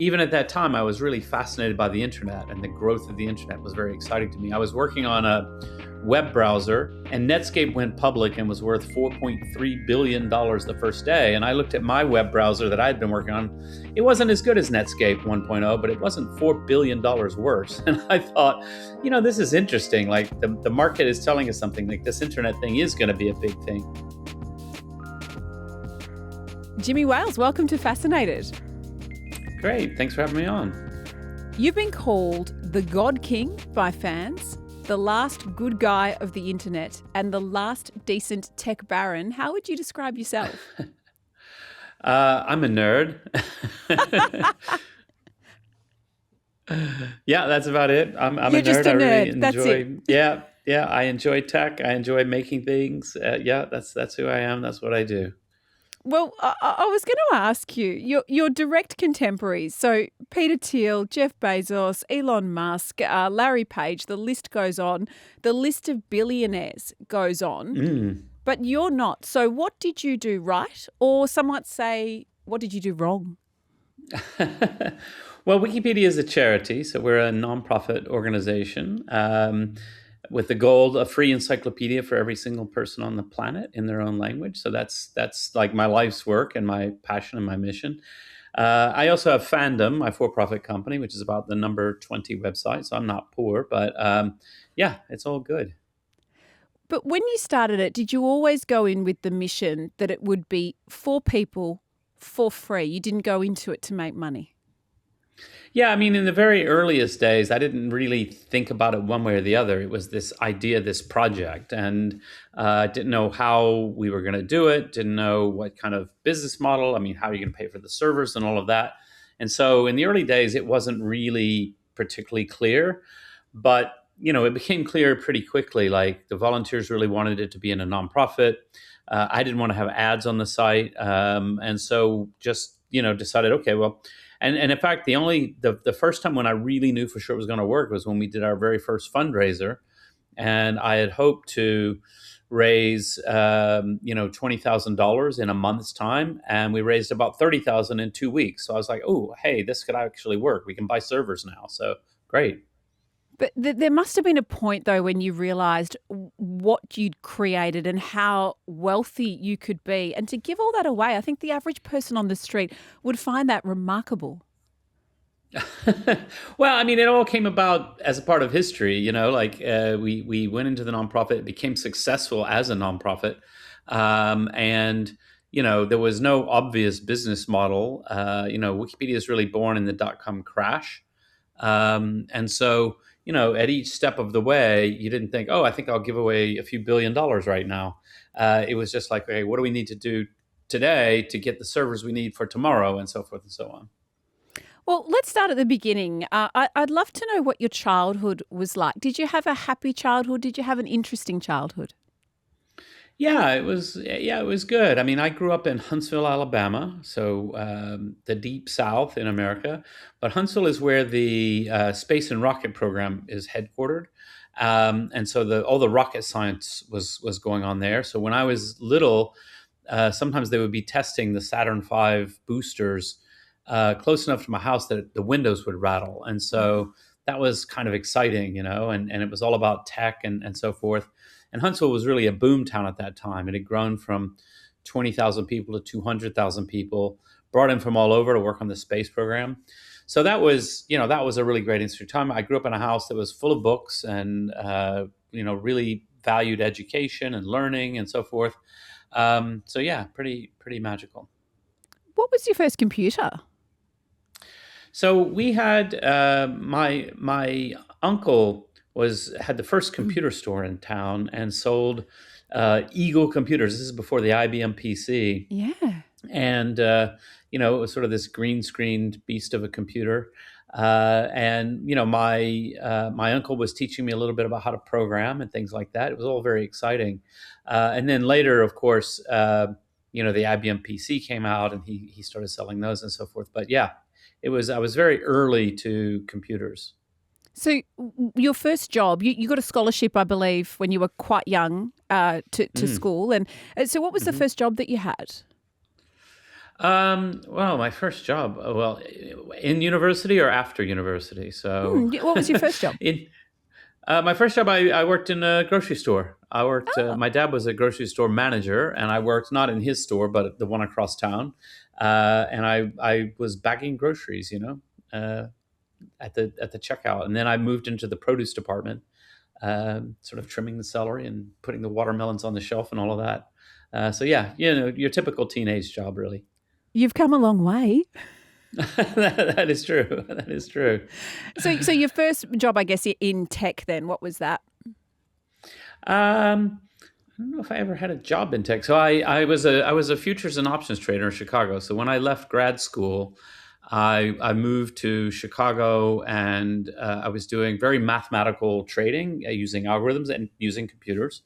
even at that time, I was really fascinated by the internet, and the growth of the internet was very exciting to me. I was working on a web browser, and Netscape went public and was worth $4.3 billion the first day. And I looked at my web browser that I had been working on. It wasn't as good as Netscape 1.0, but it wasn't $4 billion worse. And I thought, this is interesting. Like the market is telling us something, like this internet thing is going to be a big thing. Jimmy Wales, welcome to Fascinated. Great. Thanks for having me on. You've been called the God King by fans, the last good guy of the internet, and the last decent tech baron. How would you describe yourself? I'm a nerd. Yeah, that's about it. I'm You're a nerd. just a I really nerd. That's enjoy. it. Yeah. I enjoy tech. I enjoy making things. That's who I am. That's what I do. Well, I was going to ask you, your direct contemporaries, so Peter Thiel, Jeff Bezos, Elon Musk, Larry Page, the list goes on. The list of billionaires goes on, but you're not. So what did you do right? Or some might say, what did you do wrong? Well, Wikipedia is a charity, so we're a nonprofit organization with the goal of free encyclopedia for every single person on the planet in their own language. So that's like my life's work and my passion and my mission. I also have Fandom, my for-profit company, which is about the number 20 website. So I'm not poor, but it's all good. But when you started it, did you always go in with the mission that it would be for people for free? You didn't go into it to make money? Yeah, I mean, in the very earliest days, I didn't really think about it one way or the other. It was this idea, this project, and didn't know how we were going to do it, didn't know what kind of business model, how are you going to pay for the servers and all of that. And so in the early days, it wasn't really particularly clear, but, it became clear pretty quickly. Like the volunteers really wanted it to be in a nonprofit. I didn't want to have ads on the site. And so just, decided, okay, well, and in fact, the first time when I really knew for sure it was going to work was when we did our very first fundraiser, and I had hoped to raise $20,000 in a month's time, and we raised about $30,000 in 2 weeks. So I was like, oh, hey, this could actually work. We can buy servers now. So great. But there must have been a point, though, when you realised what you'd created and how wealthy you could be. And to give all that away, I think the average person on the street would find that remarkable. Well, it all came about as a part of history, we went into the nonprofit, it became successful as a nonprofit. And there was no obvious business model. Wikipedia is really born in the dot-com crash. And so, at each step of the way, you didn't think, oh, I think I'll give away a few $1 billion right now. It was just like, okay, what do we need to do today to get the servers we need for tomorrow, and so forth and so on. Well, let's start at the beginning. I'd love to know what your childhood was like. Did you have a happy childhood? Did you have an interesting childhood? Yeah, it was good. I grew up in Huntsville, Alabama, so the deep South in America. But Huntsville is where the space and rocket program is headquartered, and so all the rocket science was going on there. So when I was little, sometimes they would be testing the Saturn V boosters close enough to my house that the windows would rattle, and so that was kind of exciting, and it was all about tech and so forth. And Huntsville was really a boom town at that time. It had grown from 20,000 people to 200,000 people, brought in from all over to work on the space program. So that was a really great interesting time. I grew up in a house that was full of books and, really valued education and learning and so forth. So yeah, pretty magical. What was your first computer? So we had my uncle had the first computer store in town and sold Eagle computers. This is before the IBM PC. Yeah. And, it was sort of this green screened beast of a computer. And my uncle was teaching me a little bit about how to program and things like that. It was all very exciting. And then later, of course, the IBM PC came out and he started selling those and so forth. But yeah, I was very early to computers. So your first job, you got a scholarship, I believe, when you were quite young to school. And so what was the first job that you had? Well, my first job, well, in university or after university. So, What was your first job? in my first job, I worked in a grocery store. I worked. Oh, My dad was a grocery store manager, and I worked not in his store, but the one across town. And I was bagging groceries, uh, at the checkout, and then I moved into the produce department, sort of trimming the celery and putting the watermelons on the shelf and all of that. So yeah, your typical teenage job, really. you've come a long way. That is true. That is true. So your first job, I guess, in tech. Then what was that? I don't know if I ever had a job in tech. So I was a futures and options trader in Chicago. So when I left grad school, I moved to Chicago, and I was doing very mathematical trading using algorithms and using computers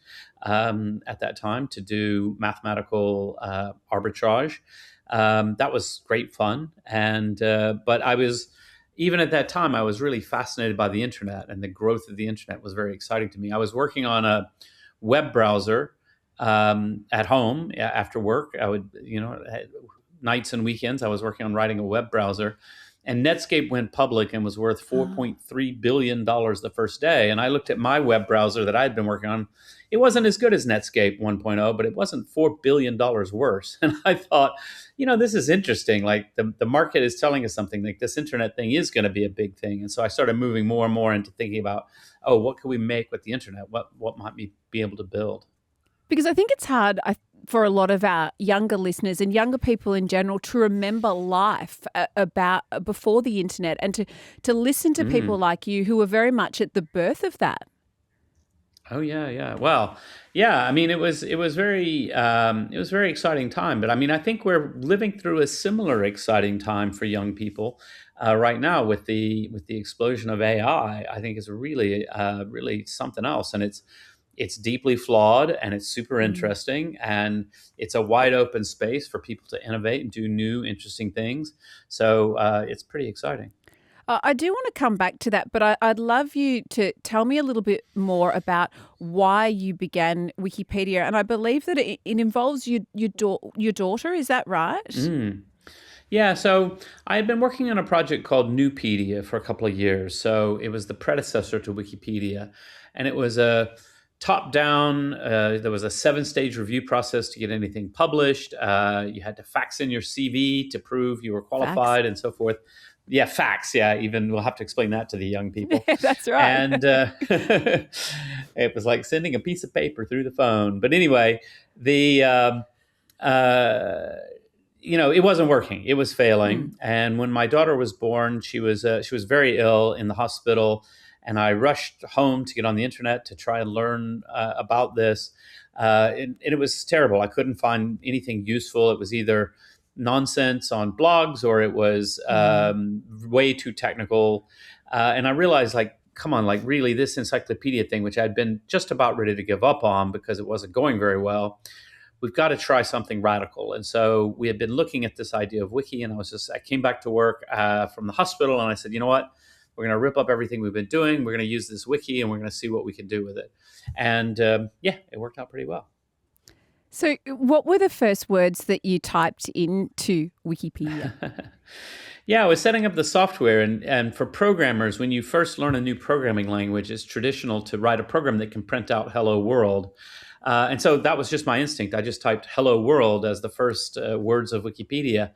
at that time to do mathematical arbitrage. That was great fun, and but I was even at that time I was really fascinated by the internet, and the growth of the internet was very exciting to me. I was working on a web browser at home after work. I would, nights and weekends, I was working on writing a web browser. And Netscape went public and was worth $4.3 billion the first day. And I looked at my web browser that I had been working on. It wasn't as good as Netscape 1.0, but it wasn't $4 billion worse. And I thought, this is interesting. Like the market is telling us something, like this internet thing is going to be a big thing. And so I started moving more and more into thinking about, oh, what can we make with the internet? What might we be able to build? Because I think it's hard for a lot of our younger listeners and younger people in general to remember life about before the internet and to listen to people Mm. like you who were very much at the birth of that. Oh yeah, yeah. Well, yeah. I mean, it was very exciting time. But I mean, I think we're living through a similar exciting time for young people right now with the explosion of AI. I think is really something else, and it's deeply flawed, and it's super Mm. interesting, and it's a wide open space for people to innovate and do new interesting things. So it's pretty exciting. I do want to come back to that, but I'd love you to tell me a little bit more about why you began Wikipedia. And I believe that it involves your daughter. Is that right? Mm. Yeah, so I had been working on a project called Newpedia for a couple of years. So it was the predecessor to Wikipedia, and it was a top down. There was a seven-stage review process to get anything published. You had to fax in your CV to prove you were Facts. qualified and so forth. Yeah, fax. Yeah, even we'll have to explain that to the young people. Yeah, that's right. And it was like sending a piece of paper through the phone. But anyway, the uh, it wasn't working. It was Mm. failing. And when my daughter was born, she was very ill in the hospital, and I rushed home to get on the internet to try and learn about this. And it was terrible. I couldn't find anything useful. It was either nonsense on blogs, or it was Mm. way too technical. And I realized, like, come on, like, really, this encyclopedia thing, which I'd been just about ready to give up on because it wasn't going very well, we've got to try something radical. And so we had been looking at this idea of wiki, and I came back to work from the hospital, and I said, you know what? We're going to rip up everything we've been doing. We're going to use this wiki, and we're going to see what we can do with it. And yeah, it worked out pretty well. So, what were the first words that you typed into Wikipedia? Yeah, I was setting up the software, and for programmers, when you first learn a new programming language, it's traditional to write a program that can print out "Hello World." And so that was just my instinct. I just typed "Hello World" as the first words of Wikipedia,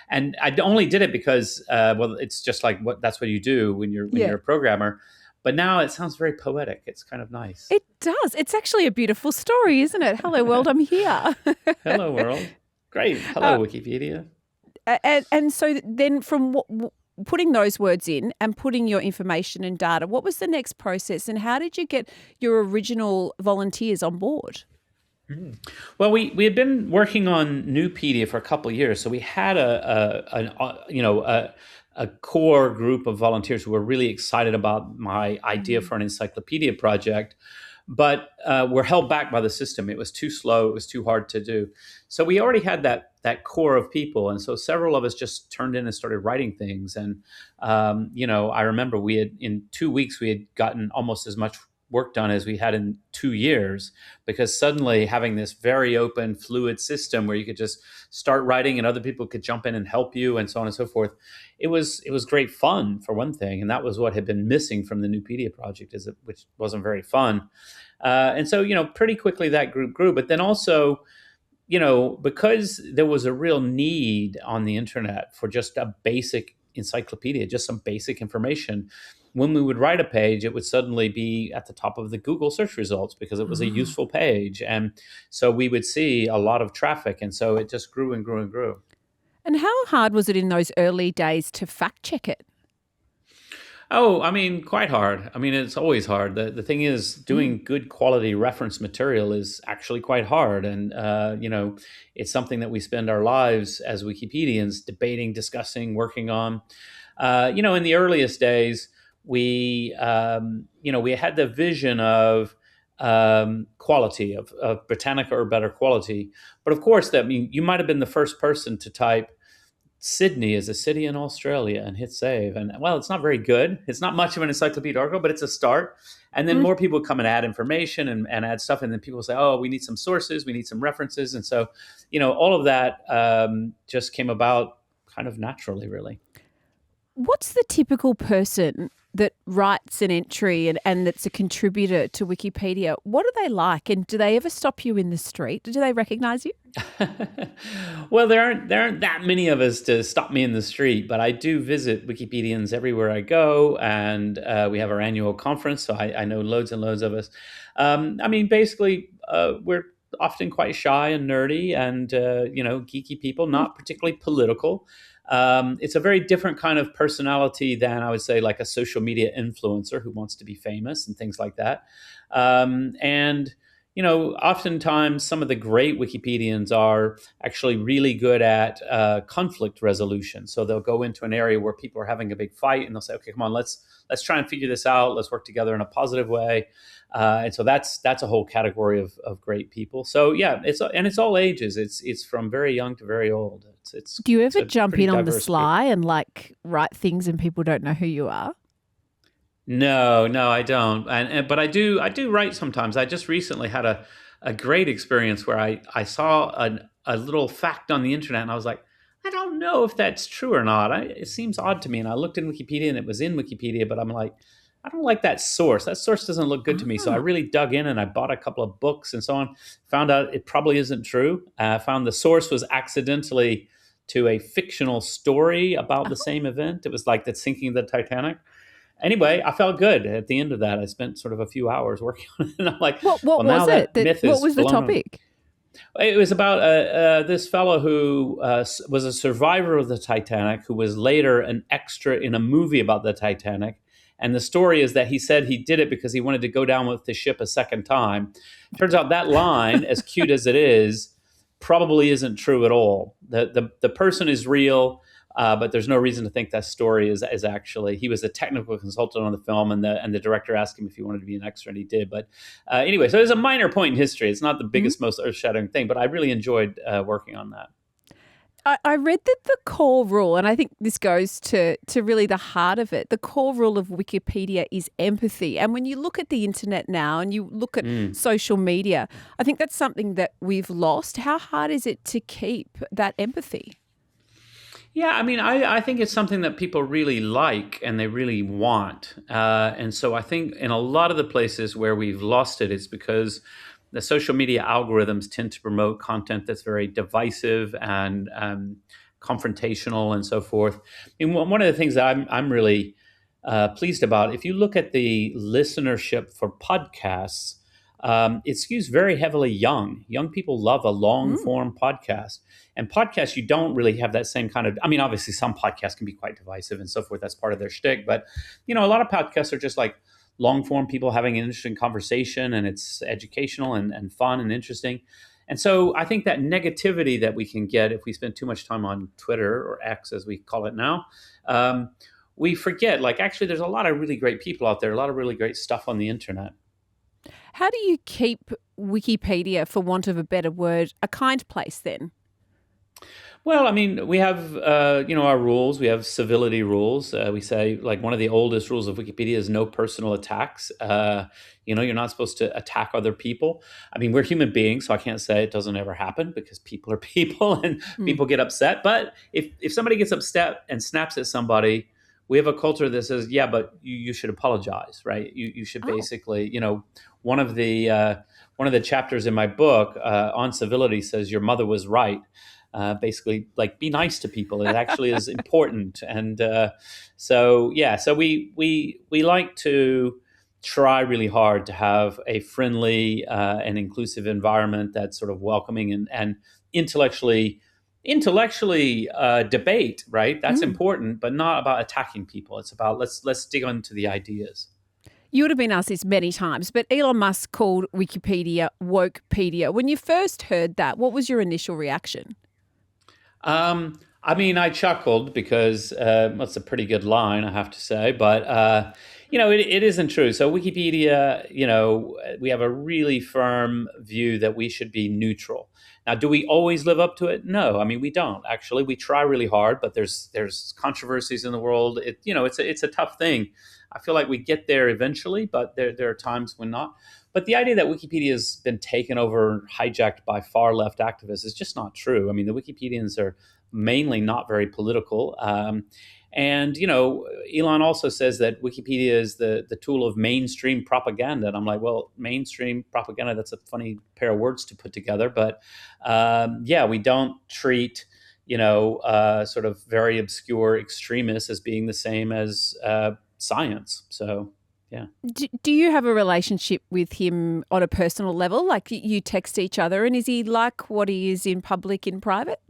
and I only did it because, well, it's just like that's what you do when you're Yeah. a programmer. But now it sounds very poetic. It's kind of nice. It does. It's actually a beautiful story, isn't it? Hello, world, I'm here. Hello World. Great. uh, Hello Wikipedia. and so then from putting those words in and putting your information and data, what was the next process and how did you get your original volunteers on board? Mhm. Well, we had been working on Newpedia for a couple of years, so we had a core group of volunteers who were really excited about my idea Mm. for an encyclopedia project, but were held back by the system. It was too slow. It was too hard to do. So we already had that core of people, and so several of us just turned in and started writing things. And I remember we had in 2 weeks we had gotten almost as much work done as we had in 2 years, because suddenly having this very open, fluid system where you could just start writing and other people could jump in and help you and so on and so forth, it was great fun for one thing, and that was what had been missing from the Nupedia project, which wasn't very fun. And so, pretty quickly that group grew, but then also, because there was a real need on the internet for just a basic encyclopedia, just some basic information. When we would write a page, it would suddenly be at the top of the Google search results because it was a Ah. useful page. And so we would see a lot of traffic. And so it just grew and grew and grew. And how hard was it in those early days to fact check it? Oh, I mean, quite hard. I mean, it's always hard. The thing is, Mm. doing good quality reference material is actually quite hard. And, it's something that we spend our lives as Wikipedians debating, discussing, working on. In the earliest days, we had the vision of quality, of Britannica or better quality. But of course, that mean you might have been the first person to type Sydney is a city in Australia and hit save. And well, it's not very good. It's not much of an encyclopedic article, but it's a start. And then Mm. more people come and add information and add stuff. And then people say, oh, we need some sources, we need some references. And so, all of that just came about kind of naturally, really. What's the typical person that writes an entry and that's a contributor to Wikipedia? What are they like? And do they ever stop you in the street? Do they recognize you? Well, there aren't that many of us to stop me in the street, but I do visit Wikipedians everywhere I go, and we have our annual conference, so I know loads and loads of us. I mean, basically, we're often quite shy and nerdy, and geeky people, Mm. not particularly political. It's a very different kind of personality than I would say like a social media influencer who wants to be famous and things like that. And oftentimes some of the great Wikipedians are actually really good at conflict resolution. So they'll go into an area where people are having a big fight, and they'll say, "Okay, come on, let's try and figure this out. Let's work together in a positive way." And so that's a whole category of great people. So yeah, it's all ages. It's from very young to very old. It's Do you it's ever a jump pretty in on the diverse group. sly and write things and people don't know who you are? No, no, I don't. But I do write sometimes. I just recently had a great experience where I saw a little fact on the internet, and I was like, I don't know if that's true or not. It seems odd to me. And I looked in Wikipedia and it was in Wikipedia, but I'm like, I don't like that source. That source doesn't look good to me. So I Ah. really dug in and I bought a couple of books and so on. Found out it probably isn't true. Found the source was accidentally to a fictional story about the same event. It was like the sinking of the Titanic. Anyway, I felt good at the end of that. I spent sort of a few hours working on it, and I'm like, What well, now was it? that myth What is was the blown away. topic? It was about this fellow who was a survivor of the Titanic, who was later an extra in a movie about the Titanic. And the story is that he said he did it because he wanted to go down with the ship a second time. Turns out that line, as cute as it is, probably isn't true at all. The person is real, but there's no reason to think that story is actually. He was a technical consultant on the film, and the director asked him if he wanted to be an extra, and he did. But anyway, so it's a minor point in history. It's not the Mm. biggest, most earth-shattering thing, but I really enjoyed working on that. I read that the core rule, and I think this goes to really the heart of it, the core rule of Wikipedia is empathy. And when you look at the internet now and you look at Mm. social media, I think that's something that we've lost. How hard is it to keep that empathy? Yeah, I mean, I think it's something that people really like and they really want. And so I think in a lot of the places where we've lost it, it's because the social media algorithms tend to promote content that's very divisive and confrontational and so forth. And one of the things that I'm really pleased about, if you look at the listenership for podcasts, it skews very heavily young. Young people love a long Mm. form podcast. And podcasts, you don't really have that same kind of. I mean, obviously, some podcasts can be quite divisive and so forth. That's part of their shtick. But a lot of podcasts are just like long form people having an interesting conversation, and it's educational and fun and interesting. And so I think that negativity that we can get if we spend too much time on Twitter or X, as we call it now, um, we forget. Like, actually, there's a lot of really great people out there, a lot of really great stuff on the internet. How do you keep Wikipedia, for want of a better word, a kind place then? Well, I mean, we have our rules. We have civility rules. We say like one of the oldest rules of Wikipedia is no personal attacks. You're not supposed to attack other people. I mean, we're human beings, so I can't say it doesn't ever happen because people are people and Mm. people get upset. But if somebody gets upset and snaps at somebody, we have a culture that says, yeah, but you should apologize, right? You should Oh. basically, one of the one of the chapters in my book on civility says your mother was right. Basically, like be nice to people. It actually is important, and so we like to try really hard to have a friendly and inclusive environment that's sort of welcoming and intellectually debate. Right, that's Mm. important, but not about attacking people. It's about let's dig into the ideas. You would have been asked this many times, but Elon Musk called Wikipedia Wokepedia. When you first heard that, what was your initial reaction? I mean, I chuckled because that's a pretty good line, I have to say. But it isn't true. So Wikipedia, we have a really firm view that we should be neutral. Now, do we always live up to it? No, I mean we don't. Actually, we try really hard, but there's controversies in the world. It's a tough thing. I feel like we get there eventually, but there are times when not. But the idea that Wikipedia has been taken over, hijacked by far left activists is just not true. I mean, the Wikipedians are mainly not very political. And Elon also says that Wikipedia is the tool of mainstream propaganda. And I'm like, well, mainstream propaganda, that's a funny pair of words to put together. But yeah, we don't treat, sort of very obscure extremists as being the same as science. So, yeah. Do you have a relationship with him on a personal level? Like you text each other, and is he like what he is in public, in private?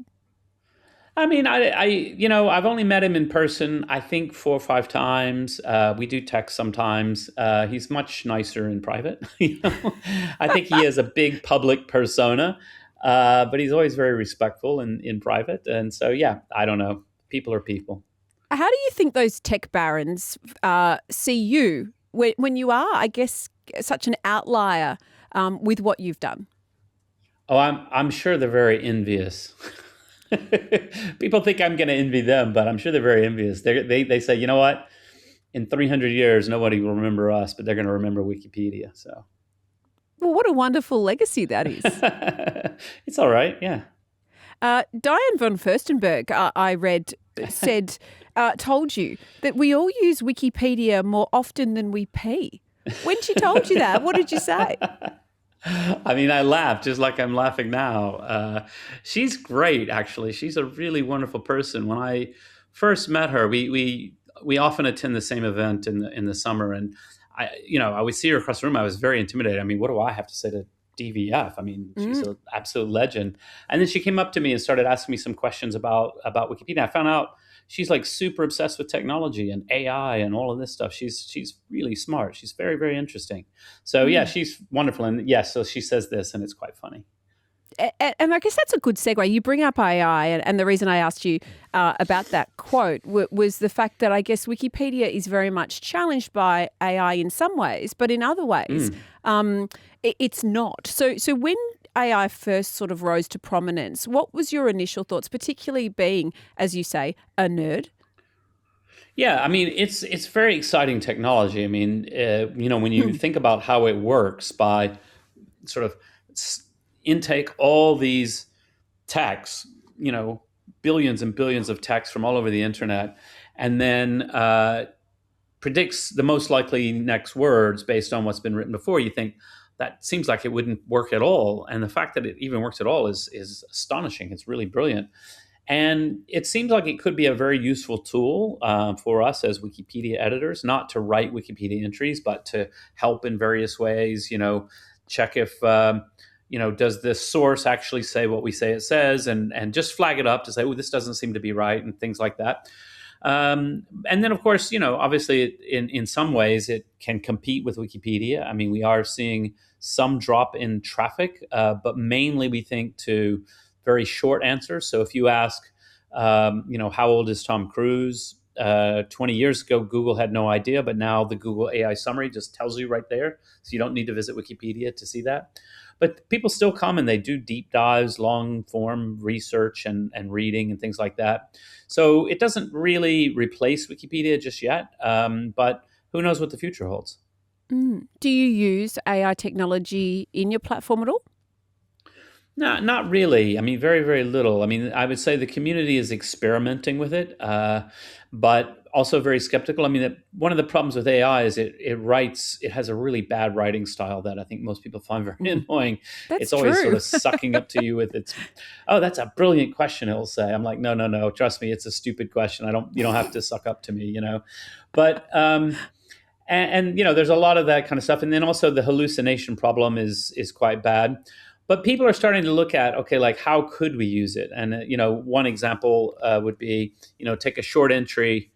I mean, I've only met him in person, I think 4 or 5 times. We do text sometimes. He's much nicer in private. I think he has a big public persona, but he's always very respectful in private. And so, yeah, I don't know. People are people. How do you think those tech barons see you when you are, I guess, such an outlier with what you've done? Oh, I'm sure they're very envious. People think I'm going to envy them, but I'm sure they're very envious. They say, you know what? In 300 years, nobody will remember us, but they're going to remember Wikipedia. So Well, what a wonderful legacy that is. it's all right. Yeah. Diane von Furstenberg, I read, told you that we all use Wikipedia more often than we pee. When she told you that, what did you say? I mean, I laugh just like I'm laughing now. She's great, actually. She's a really wonderful person. When I first met her, we often attend the same event in the summer, and I would see her across the room. I was very intimidated. I mean, what do I have to say to DVF? I mean, she's Mm. an absolute legend. And then she came up to me and started asking me some questions about Wikipedia. I found out she's like super obsessed with technology and AI and all of this stuff. She's really smart. She's very, very interesting. So yeah, Mm. she's wonderful. And yes, so she says this, and it's quite funny. And I guess that's a good segue. You bring up AI, and the reason I asked you about that quote was the fact that I guess Wikipedia is very much challenged by AI in some ways, but in other ways, Mm. it's not. So when AI first sort of rose to prominence, what was your initial thoughts, particularly being, as you say, a nerd? Yeah, I mean, it's very exciting technology. I mean, when you think about how it works by sort of intake all these texts, billions and billions of texts from all over the internet, and then predicts the most likely next words based on what's been written before. You think that seems like it wouldn't work at all, and the fact that it even works at all is astonishing. It's really brilliant. And it seems like it could be a very useful tool for us as Wikipedia editors, not to write Wikipedia entries, but to help in various ways. Check if does this source actually say what we say it says, and just flag it up to say, oh, this doesn't seem to be right, and things like that. And then, of course, obviously, in some ways, it can compete with Wikipedia. I mean, we are seeing some drop in traffic, but mainly we think to very short answers. So if you ask, how old is Tom Cruise? 20 years ago, Google had no idea, but now the Google AI summary just tells you right there. So you don't need to visit Wikipedia to see that. But people still come and they do deep dives, long form research and reading and things like that. So it doesn't really replace Wikipedia just yet, but who knows what the future holds. Do you use AI technology in your platform at all? Not really. I mean, very, very little. I mean, I would say the community is experimenting with it, but also very skeptical. I mean, one of the problems with AI is it has a really bad writing style that I think most people find very Mm, annoying. that's It's always sort true. of sucking up to you with its, oh, that's a brilliant question, it'll say. I'm like, no, no, no, trust me, it's a stupid question. You don't have to suck up to me, you know? But, there's a lot of that kind of stuff, and then also the hallucination problem is quite bad. But people are starting to look at, okay, like how could we use it? And one example would be, take a short entry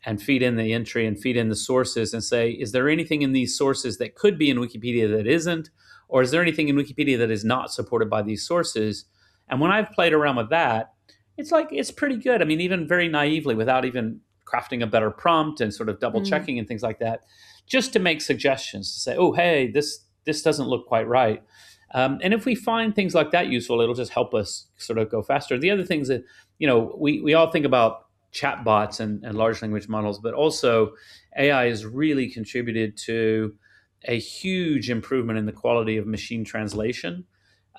and feed in the entry and feed in the sources and say, is there anything in these sources that could be in Wikipedia that isn't? Or is there anything in Wikipedia that is not supported by these sources? And when I've played around with that, it's pretty good. I mean, even very naively, without even crafting a better prompt and sort of double Mm, checking and things like that, just to make suggestions to say, oh, hey, this doesn't look quite right. And if we find things like that useful, it'll just help us sort of go faster. The other things that, we all think about chatbots and large language models, but also AI has really contributed to a huge improvement in the quality of machine translation.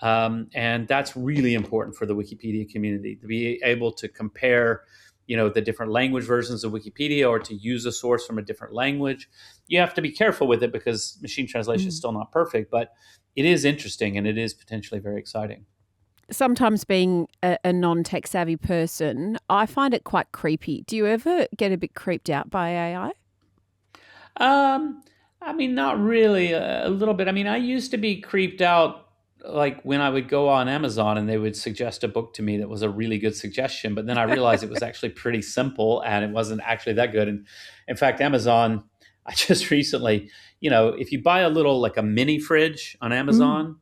And that's really important for the Wikipedia community to be able to compare, the different language versions of Wikipedia or to use a source from a different language. You have to be careful with it because machine translation is mm. still not perfect, but it is interesting and it is potentially very exciting. Sometimes being a non-tech savvy person, I find it quite creepy. Do you ever get a bit creeped out by AI? Um, I mean, not really. A little bit. I mean, I used to be creeped out like when I would go on Amazon and they would suggest a book to me that was a really good suggestion, but then I realized it was actually pretty simple and it wasn't actually that good. And in fact, Amazon, I just recently, if you buy a little like a mini fridge on Mm. Amazon,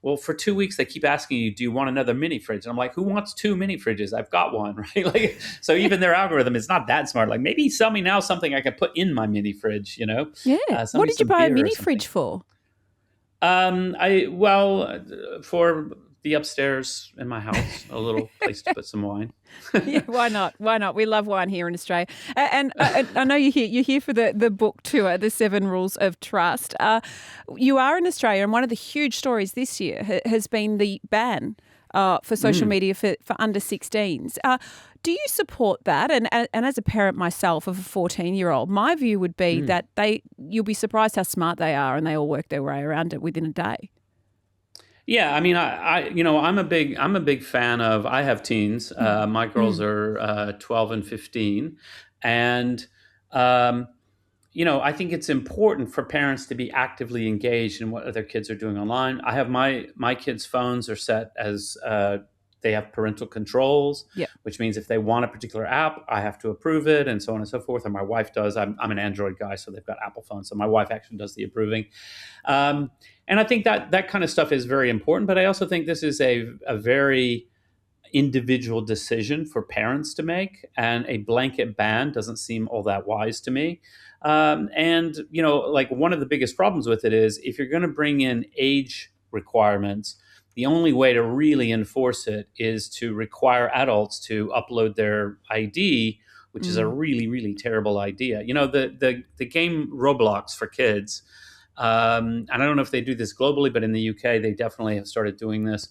well, for 2 weeks they keep asking you, "Do you want another mini fridge?" And I'm like, "Who wants two mini fridges? I've got one, right?" Like, so even their algorithm is not that smart. Like, maybe sell me now something I can put in my mini fridge. Yeah. Sell What me did you some buy a beer or mini something. fridge for? I well for the upstairs in my house, a little place to put some wine. Yeah, why not? Why not? We love wine here in Australia. And I know you're here for the book tour, The Seven Rules of Trust. You are in Australia, and one of the huge stories this year has been the ban for social Mm, media for under 16s. Do you support that? And as a parent myself of a 14-year-old, my view would be mm. that you'll be surprised how smart they are, and they all work their way around it within a day. Yeah, I mean, I'm a big fan of. I have teens. Mm. My girls Mm. are 12 and 15, and um, I think it's important for parents to be actively engaged in what other kids are doing online. I have my kids' phones are set as they have parental controls, Yep. which means if they want a particular app, I have to approve it, and so on and so forth. And my wife does. I'm an Android guy, so they've got Apple phones, so my wife actually does the approving. Um, and I think that kind of stuff is very important. But I also think this is a very individual decision for parents to make, and a blanket ban doesn't seem all that wise to me. And like one of the biggest problems with it is if you're going to bring in age requirements, the only way to really enforce it is to require adults to upload their ID, which is a Mm. really, really terrible idea. The game Roblox for kids. And I don't know if they do this globally, but in the UK, they definitely have started doing this.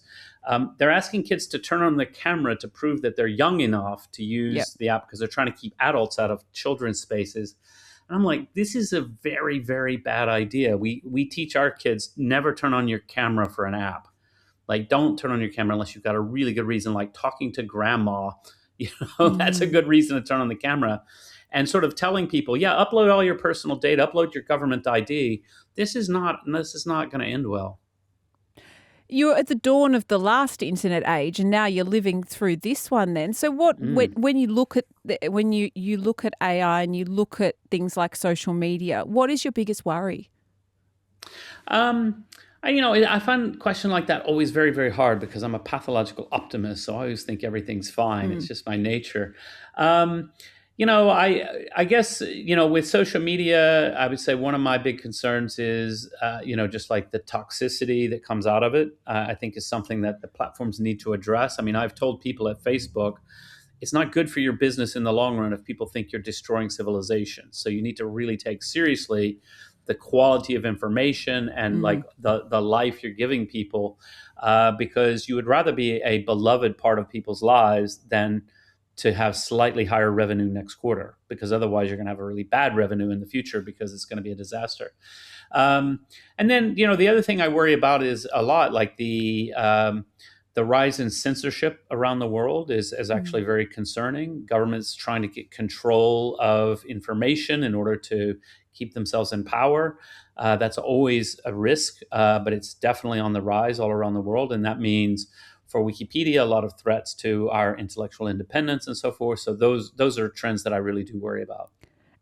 They're asking kids to turn on the camera to prove that they're young enough to Yep. use the app because they're trying to keep adults out of children's spaces. And I'm like, this is a very, very bad idea. We teach our kids never turn on your camera for an app. Like, don't turn on your camera unless you've got a really good reason, like talking to grandma. That's a Mm. good reason to turn on the camera. And sort of telling people, yeah, upload all your personal data, upload your government ID. This is not going to end well. You're at the dawn of the last internet age, and now you're living through this one. Then, so what? Mm. When you look at when you look at AI and you look at things like social media, what is your biggest worry? Um, I find a question like that always very, very hard because I'm a pathological optimist, so I always think everything's fine. It's Mm. just my nature. Um, I guess with social media, I would say one of my big concerns is just like the toxicity that comes out of it. I think is something that the platforms need to address. I mean, I've told people at Facebook, it's not good for your business in the long run if people think you're destroying civilization. So you need to really take seriously the quality of information and like Mm. the life you're giving people, because you would rather be a beloved part of people's lives than to have slightly higher revenue next quarter, because otherwise you're going to have a really bad revenue in the future because it's going to be a disaster. And then, the other thing I worry about is a lot like the rise in censorship around the world is Mm. actually very concerning. Governments trying to get control of information in order to keep themselves in power. That's always a risk, but it's definitely on the rise all around the world. And that means for Wikipedia, a lot of threats to our intellectual independence and so forth. So those are trends that I really do worry about.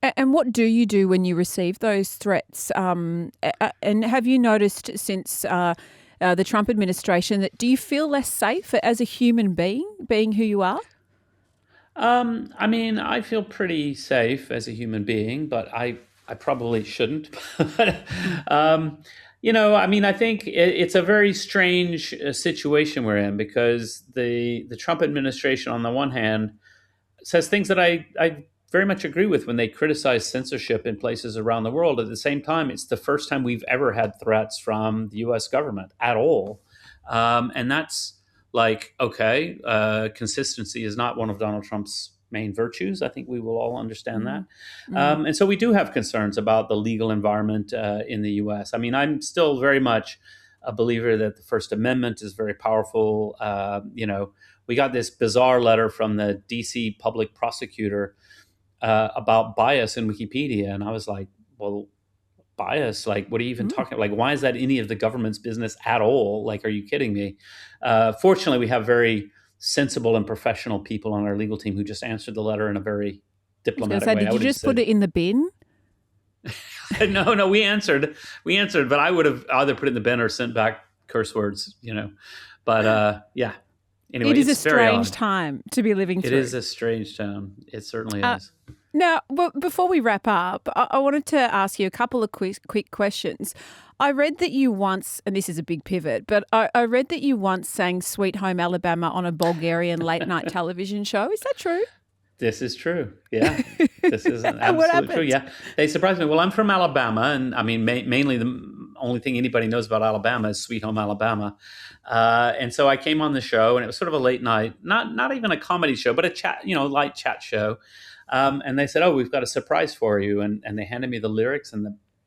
And what do you do when you receive those threats? And have you noticed since the Trump administration that do you feel less safe as a human being who you are? I mean, I feel pretty safe as a human being, but I probably shouldn't. But, I mean, I think it's a very strange situation we're in because the Trump administration, on the one hand, says things that I very much agree with when they criticize censorship in places around the world. At the same time, it's the first time we've ever had threats from the US government at all. And that's like, okay, consistency is not one of Donald Trump's main virtues. I think we will all understand that. Mm. Mm. And so we do have concerns about the legal environment in the US. I mean, I'm still very much a believer that the First Amendment is very powerful. We got this bizarre letter from the DC public prosecutor about bias in Wikipedia. And I was like, well, bias? Like, what are you even Mm. talking about? Like, why is that any of the government's business at all? Like, are you kidding me? Fortunately, we have very sensible and professional people on our legal team who just answered the letter in a very I was going to diplomatic say, way. I did you would have just just put said, it in the bin? no, we answered, but I would have either put it in the bin or sent back curse words. But yeah, It anyway, is a it's very strange odd. time to be living It through. is a strange town. It certainly Uh, is. Now, before we wrap up, I wanted to ask you a couple of quick questions. I read that you once, and this is a big pivot, but I read that you once sang Sweet Home Alabama on a Bulgarian late night television show. Is that true? This is true. Yeah, this is an What absolute true. happened? Yeah, they surprised me. Well, I'm from Alabama, and I mean, mainly the only thing anybody knows about Alabama is Sweet Home Alabama. And so I came on the show, and it was sort of a late night, not even a comedy show, but a chat, light chat show. And they said, "Oh, we've got a surprise for you," and they handed me the lyrics and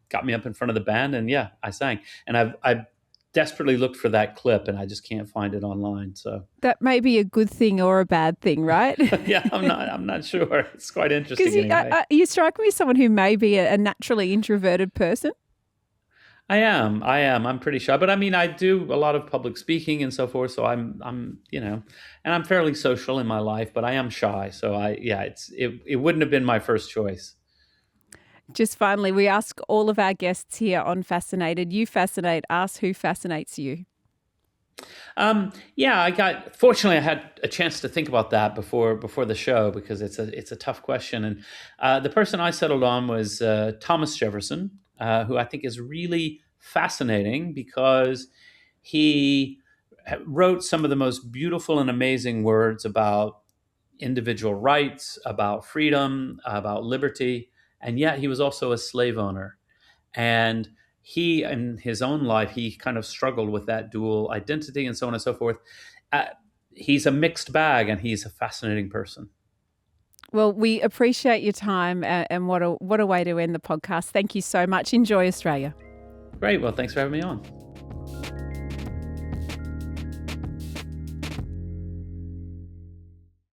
got me up in front of the band, and yeah, I sang. And I've desperately looked for that clip, and I just can't find it online. So That may be a good thing or a bad thing, right? yeah, I'm not sure. It's quite Because interesting anyway. you strike me as someone who may be a naturally introverted person. I am. I am. I'm pretty shy, but I mean, I do a lot of public speaking and so forth. So and I'm fairly social in my life, but I am shy. So yeah, it wouldn't have been my first choice. Just finally, we ask all of our guests here on Fascinated. You fascinate us. Who fascinates you? Yeah, fortunately, I had a chance to think about that before the show because it's a tough question. And the person I settled on was Thomas Jefferson, who I think is really fascinating because he wrote some of the most beautiful and amazing words about individual rights, about freedom, about liberty, and yet he was also a slave owner. And he, in his own life, he kind of struggled with that dual identity and so on and so forth. Uh, he's a mixed bag, and he's a fascinating person. Well, we appreciate your time, and what a way to end the podcast. Thank you so much. Enjoy Australia. Great. Well, thanks for having me on.